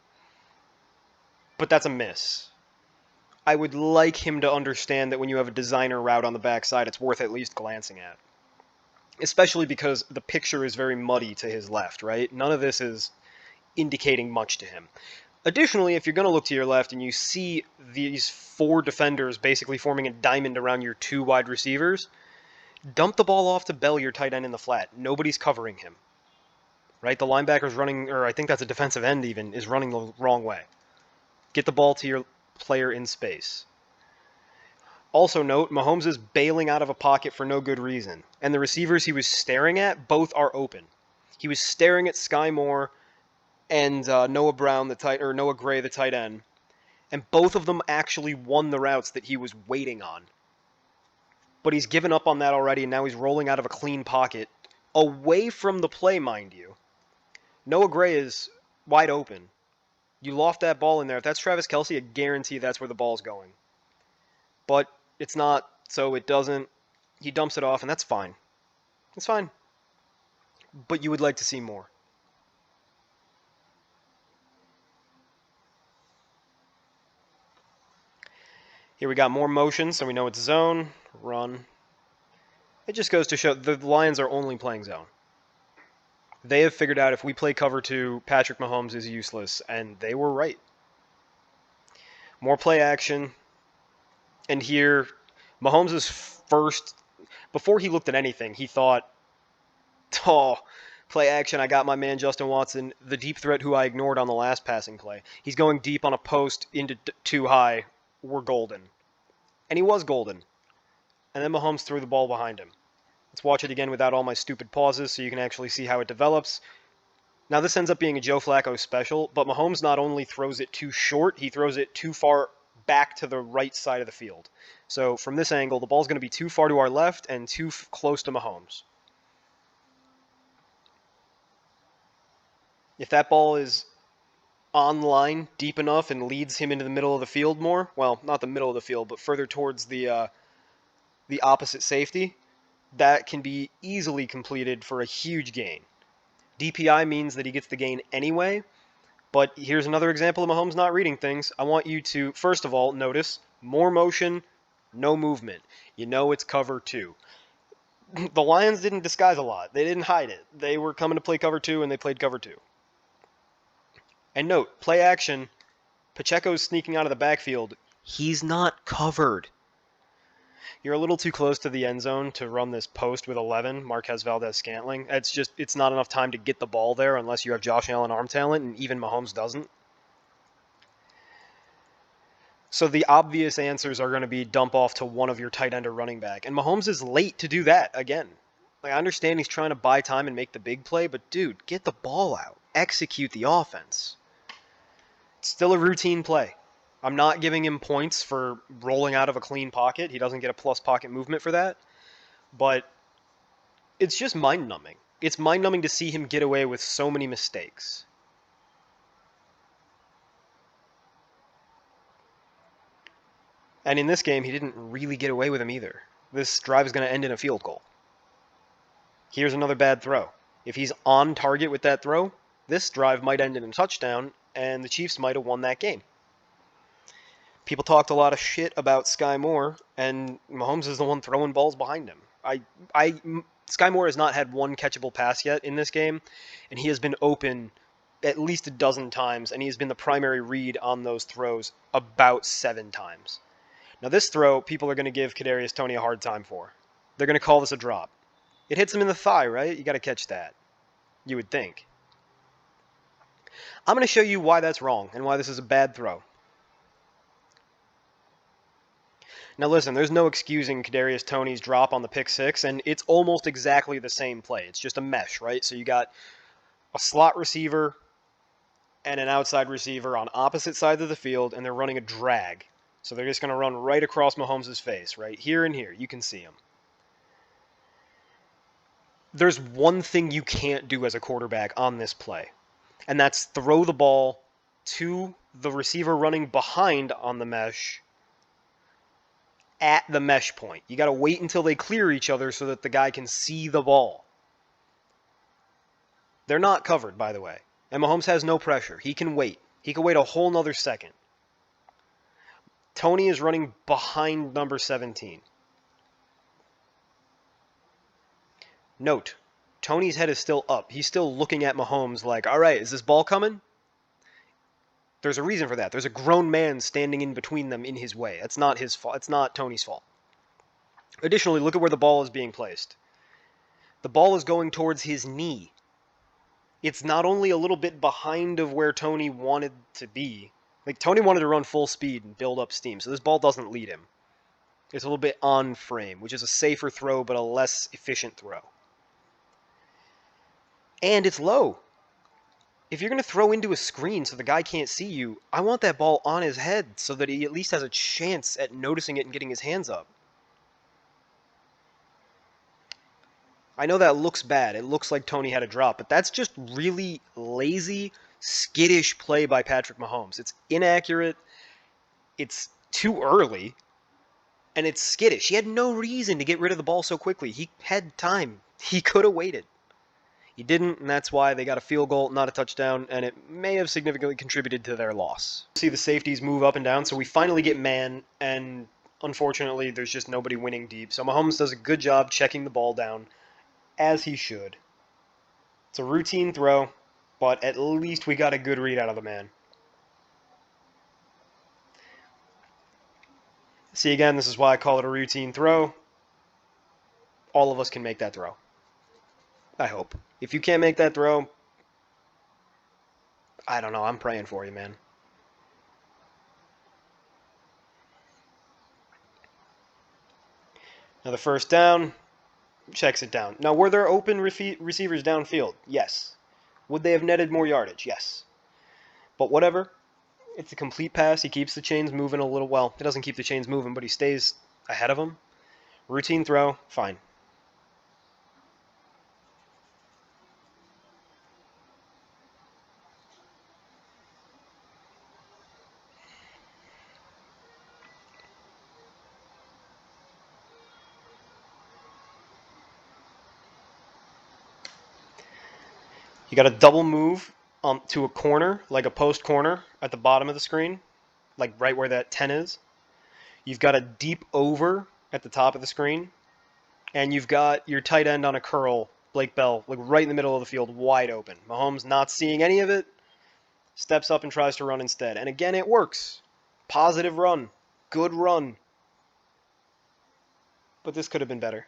but that's a miss. I would like him to understand that when you have a designer route on the backside, it's worth at least glancing at. Especially because the picture is very muddy to his left, right? None of this is indicating much to him. Additionally, if you're going to look to your left and you see these 4 defenders basically forming a diamond around your 2 wide receivers, dump the ball off to Bell, your tight end in the flat. Nobody's covering him. Right? The linebacker's running, or I think that's a defensive end even, is running the wrong way. Get the ball to your player in space. Also note, Mahomes is bailing out of a pocket for no good reason, and the receivers he was staring at both are open. He was staring at Sky Moore and Noah Gray, the tight end, and both of them actually won the routes that he was waiting on. But he's given up on that already, and now he's rolling out of a clean pocket, away from the play, mind you. Noah Gray is wide open. You loft that ball in there. If that's Travis Kelce, I guarantee that's where the ball's going. But it's not, so it doesn't. He dumps it off, and that's fine. It's fine. But you would like to see more. Here we got more motion, so we know it's zone, run. It just goes to show the Lions are only playing zone. They have figured out if we play cover 2, Patrick Mahomes is useless, and they were right. More play action. And here, Mahomes' first, before he looked at anything, he thought, Play action, I got my man Justin Watson, the deep threat who I ignored on the last passing play. He's going deep on a post into too high. We're golden. And he was golden. And then Mahomes threw the ball behind him. Let's watch it again without all my stupid pauses so you can actually see how it develops. Now this ends up being a Joe Flacco special, but Mahomes not only throws it too short, he throws it too far back to the right side of the field. So from this angle, the ball's going to be too far to our left and too close to Mahomes. If that ball is on line deep enough and leads him into the middle of the field more, well, not the middle of the field, but further towards the opposite safety, that can be easily completed for a huge gain. DPI means that he gets the gain anyway, but here's another example of Mahomes not reading things. I want you to, first of all, notice more motion, no movement. You know it's cover two. The Lions didn't disguise a lot. They didn't hide it. They were coming to play cover two, and they played cover two. And note, play action, Pacheco's sneaking out of the backfield. He's not covered. You're a little too close to the end zone to run this post with 11, Marquez Valdez-Scantling. It's not enough time to get the ball there unless you have Josh Allen arm talent, and even Mahomes doesn't. So the obvious answers are going to be dump off to one of your tight end or running back. And Mahomes is late to do that again. Like, I understand he's trying to buy time and make the big play, but dude, get the ball out. Execute the offense. It's still a routine play. I'm not giving him points for rolling out of a clean pocket. He doesn't get a plus pocket movement for that. But it's just mind-numbing. It's mind-numbing to see him get away with so many mistakes. And in this game, he didn't really get away with them either. This drive is going to end in a field goal. Here's another bad throw. If he's on target with that throw, this drive might end in a touchdown, and the Chiefs might have won that game. People talked a lot of shit about Sky Moore, and Mahomes is the one throwing balls behind him. Sky Moore has not had one catchable pass yet in this game, and he has been open at least a dozen times, and he has been the primary read on those throws about 7 times. Now this throw, people are going to give Kadarious Toney a hard time for. They're going to call this a drop. It hits him in the thigh, right? You got to catch that. You would think. I'm going to show you why that's wrong and why this is a bad throw. Now listen, there's no excusing Kadarious Toney's drop on the pick six, and it's almost exactly the same play. It's just a mesh, right? So you got a slot receiver and an outside receiver on opposite sides of the field, and they're running a drag. So they're just going to run right across Mahomes' face, right here and here. You can see him. There's one thing you can't do as a quarterback on this play, and that's throw the ball to the receiver running behind on the mesh at the mesh point. You got to wait until they clear each other so that the guy can see the ball. They're not covered, by the way, and Mahomes has no pressure. He can wait. He can wait a whole nother second. Toney is running behind number 17. Note, Toney's head is still up. He's still looking at Mahomes like, all right, is this ball coming? There's a reason for that. There's a grown man standing in between them in his way. It's not his fault. It's not Toney's fault. Additionally, look at where the ball is being placed. The ball is going towards his knee. It's not only a little bit behind of where Toney wanted to be. Like, Toney wanted to run full speed and build up steam, so this ball doesn't lead him. It's a little bit on frame, which is a safer throw, but a less efficient throw. And it's low. If you're going to throw into a screen so the guy can't see you, I want that ball on his head so that he at least has a chance at noticing it and getting his hands up. I know that looks bad. It looks like Toney had a drop, but that's just really lazy, skittish play by Patrick Mahomes. It's inaccurate, it's too early, and it's skittish. He had no reason to get rid of the ball so quickly. He had time. He could have waited. He didn't, and that's why they got a field goal, not a touchdown, and it may have significantly contributed to their loss. See the safeties move up and down, so we finally get man, and unfortunately there's just nobody winning deep. So Mahomes does a good job checking the ball down, as he should. It's a routine throw, but at least we got a good read out of the man. See, again, this is why I call it a routine throw. All of us can make that throw. I hope. If you can't make that throw, I don't know. I'm praying for you, man. Another first down, checks it down. Now, were there open receivers downfield? Yes. Would they have netted more yardage? Yes. But whatever. It's a complete pass. He keeps the chains moving a little. Well, he doesn't keep the chains moving, but he stays ahead of them. Routine throw, fine. You got a double move to a corner, like a post corner at the bottom of the screen, like right where that 10 is. You've got a deep over at the top of the screen, and you've got your tight end on a curl, Blake Bell, like right in the middle of the field, wide open. Mahomes not seeing any of it, steps up and tries to run instead. And again, it works. Positive run. Good run. But this could have been better.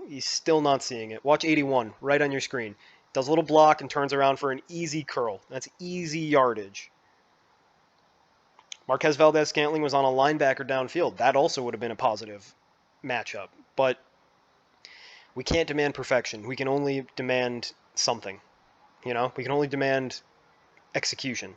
He's still not seeing it. Watch 81 right on your screen. Does a little block and turns around for an easy curl. That's easy yardage. Marquez Valdez-Scantling was on a linebacker downfield. That also would have been a positive matchup. But we can't demand perfection. We can only demand something. You know, we can only demand execution.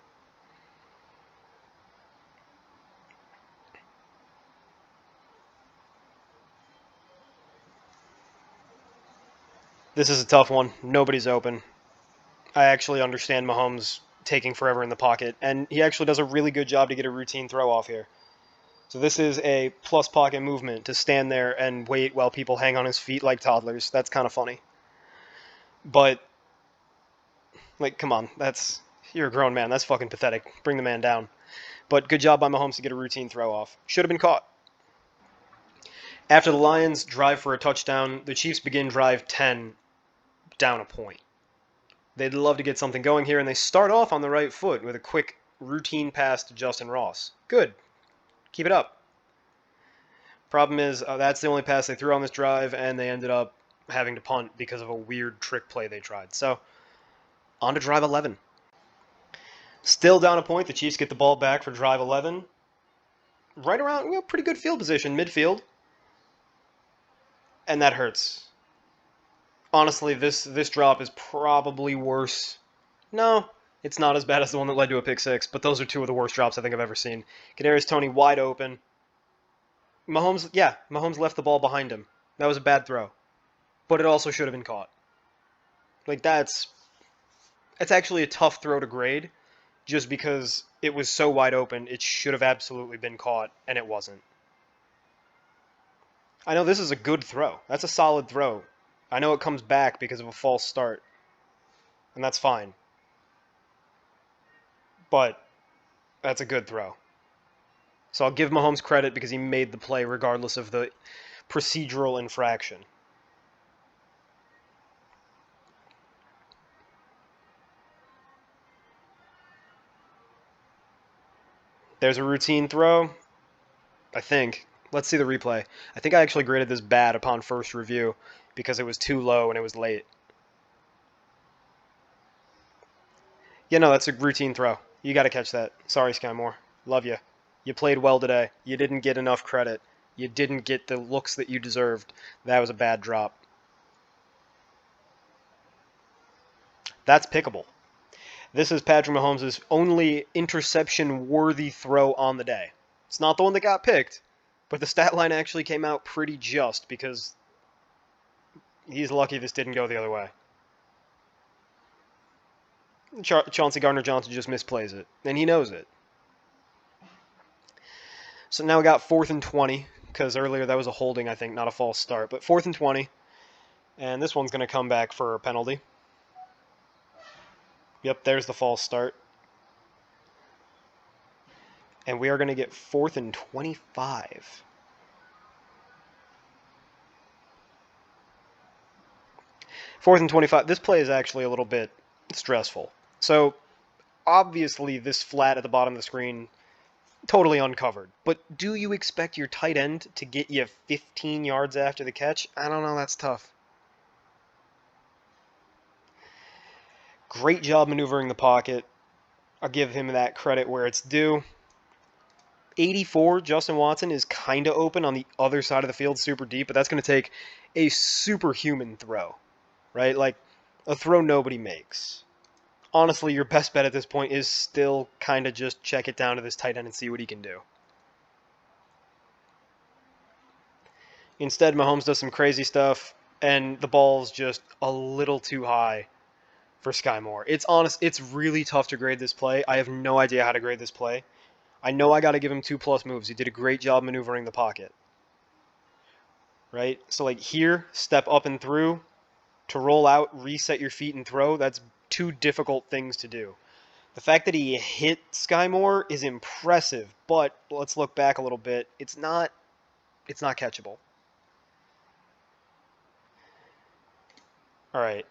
This is a tough one. Nobody's open. I actually understand Mahomes taking forever in the pocket, and he actually does a really good job to get a routine throw off here. So this is a plus pocket movement to stand there and wait while people hang on his feet like toddlers. That's kind of funny. But, like, come on. You're a grown man. That's fucking pathetic. Bring the man down. But good job by Mahomes to get a routine throw off. Should have been caught. After the Lions drive for a touchdown, the Chiefs begin drive 10 down a point. They'd love to get something going here, and they start off on the right foot with a quick routine pass to Justin Ross. Good. Keep it up. Problem is, that's the only pass they threw on this drive, and they ended up having to punt because of a weird trick play they tried. So, on to drive 11. Still down a point. The Chiefs get the ball back for drive 11. Right around, pretty good field position, midfield. And that hurts. Honestly, this drop is probably worse. No, it's not as bad as the one that led to a pick six, but those are two of the worst drops I think I've ever seen. Kadarious Toney wide open. Mahomes left the ball behind him. That was a bad throw. But it also should have been caught. Like it's actually a tough throw to grade just because it was so wide open. It should have absolutely been caught and it wasn't. I know this is a good throw. That's a solid throw. I know it comes back because of a false start. And that's fine. But that's a good throw. So I'll give Mahomes credit because he made the play regardless of the procedural infraction. There's a routine throw, I think. Let's see the replay. I think I actually graded this bad upon first review because it was too low and it was late. Yeah, no, that's a routine throw. You got to catch that. Sorry, Sky Moore. Love you. You played well today. You didn't get enough credit. You didn't get the looks that you deserved. That was a bad drop. That's pickable. This is Patrick Mahomes' only interception-worthy throw on the day. It's not the one that got picked, but the stat line actually came out pretty just because he's lucky this didn't go the other way. Chauncey Gardner-Johnson just misplays it, and he knows it. So now we got 4th and 20, because earlier that was a holding, I think, not a false start. But 4th and 20, and this one's going to come back for a penalty. Yep, there's the false start. And we are going to get 4th and 25. Fourth and 25. This play is actually a little bit stressful. So, obviously, this flat at the bottom of the screen, totally uncovered. But do you expect your tight end to get you 15 yards after the catch? I don't know. That's tough. Great job maneuvering the pocket. I'll give him that credit where it's due. 84, Justin Watson is kind of open on the other side of the field, super deep, but that's going to take a superhuman throw, right? Like a throw nobody makes. Honestly, your best bet at this point is still kind of just check it down to this tight end and see what he can do. Instead, Mahomes does some crazy stuff, and the ball's just a little too high for Sky Moore. It's really tough to grade this play. I have no idea how to grade this play. I know I got to give him 2+ moves. He did a great job maneuvering the pocket. Right? So like here, step up and through, to roll out, reset your feet and throw, that's two difficult things to do. The fact that he hit Sky Moore is impressive, but let's look back a little bit. It's not catchable. All right.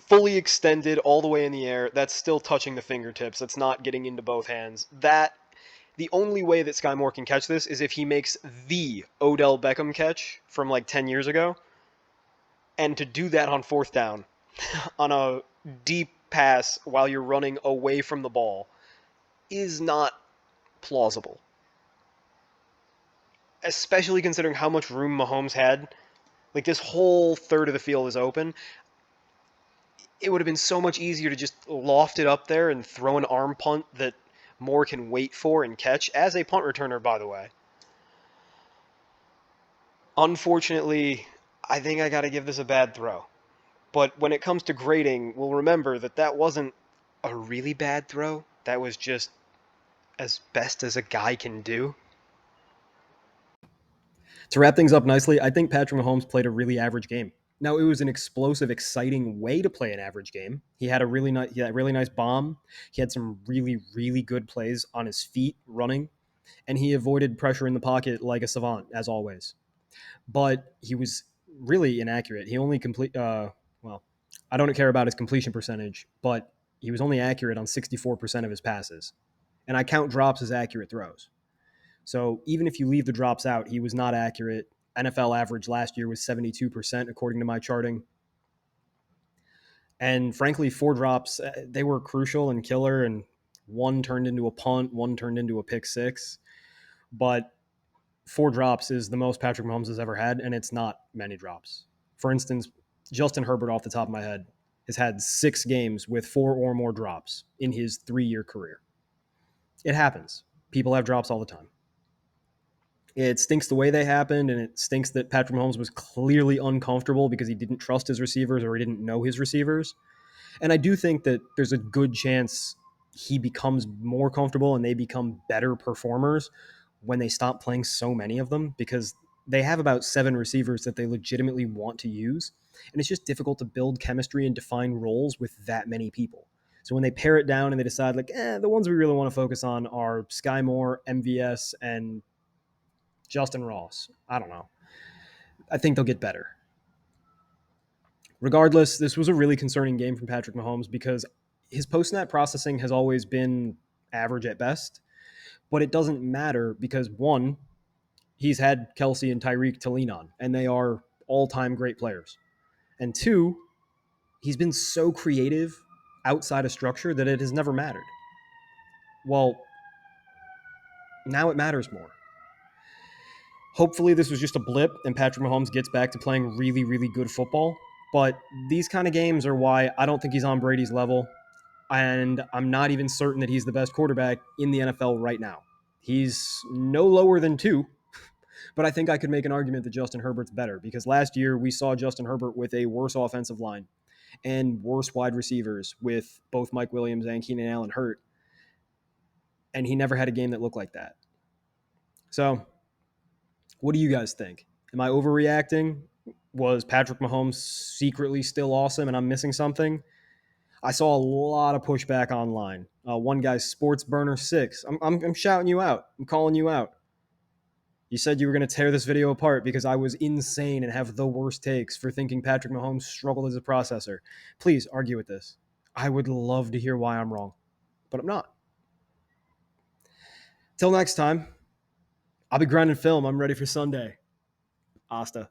Fully extended all the way in the air, that's still touching the fingertips. That's not getting into both hands. The only way that Sky Moore can catch this is if he makes the Odell Beckham catch from like 10 years ago. And to do that on 4th down, on a deep pass while you're running away from the ball, is not plausible. Especially considering how much room Mahomes had. Like, this whole third of the field is open. It would have been so much easier to just loft it up there and throw an arm punt that Moore can wait for and catch, as a punt returner, by the way. Unfortunately, I think I got to give this a bad throw. But when it comes to grading, we'll remember that that wasn't a really bad throw. That was just as best as a guy can do. To wrap things up nicely, I think Patrick Mahomes played a really average game. Now, it was an explosive, exciting way to play an average game. He had a really nice bomb. He had some really, really good plays on his feet running, and he avoided pressure in the pocket like a savant, as always. But he was really inaccurate. He only I don't care about his completion percentage, but he was only accurate on 64% of his passes. And I count drops as accurate throws. So even if you leave the drops out, he was not accurate. NFL average last year was 72%, according to my charting. And frankly, 4 drops, they were crucial and killer. And one turned into a punt, one turned into a pick six. But 4 drops is the most Patrick Mahomes has ever had, and it's not many drops. For instance, Justin Herbert, off the top of my head, has had 6 games with 4 or more drops in his 3-year career. It happens. People have drops all the time. It stinks the way they happened, and it stinks that Patrick Mahomes was clearly uncomfortable because he didn't trust his receivers or he didn't know his receivers. And I do think that there's a good chance he becomes more comfortable and they become better performers when they stop playing so many of them, because they have about 7 receivers that they legitimately want to use. And it's just difficult to build chemistry and define roles with that many people. So when they pare it down and they decide, like, the ones we really want to focus on are Sky Moore, MVS, and Justin Ross. I don't know. I think they'll get better. Regardless, this was a really concerning game from Patrick Mahomes because his post-snap processing has always been average at best, but it doesn't matter because, one, he's had Kelce and Tyreek to lean on, and they are all-time great players. And two, he's been so creative outside of structure that it has never mattered. Well, now it matters more. Hopefully this was just a blip and Patrick Mahomes gets back to playing really, really good football. But these kind of games are why I don't think he's on Brady's level. And I'm not even certain that he's the best quarterback in the NFL right now. He's no lower than 2, but I think I could make an argument that Justin Herbert's better because last year we saw Justin Herbert with a worse offensive line and worse wide receivers with both Mike Williams and Keenan Allen hurt. And he never had a game that looked like that. So, what do you guys think? Am I overreacting? Was Patrick Mahomes secretly still awesome and I'm missing something? I saw a lot of pushback online. One guy, Sports Burner 6. I'm shouting you out. I'm calling you out. You said you were going to tear this video apart because I was insane and have the worst takes for thinking Patrick Mahomes struggled as a processor. Please argue with this. I would love to hear why I'm wrong, but I'm not. Till next time, I'll be grinding film. I'm ready for Sunday. Asta.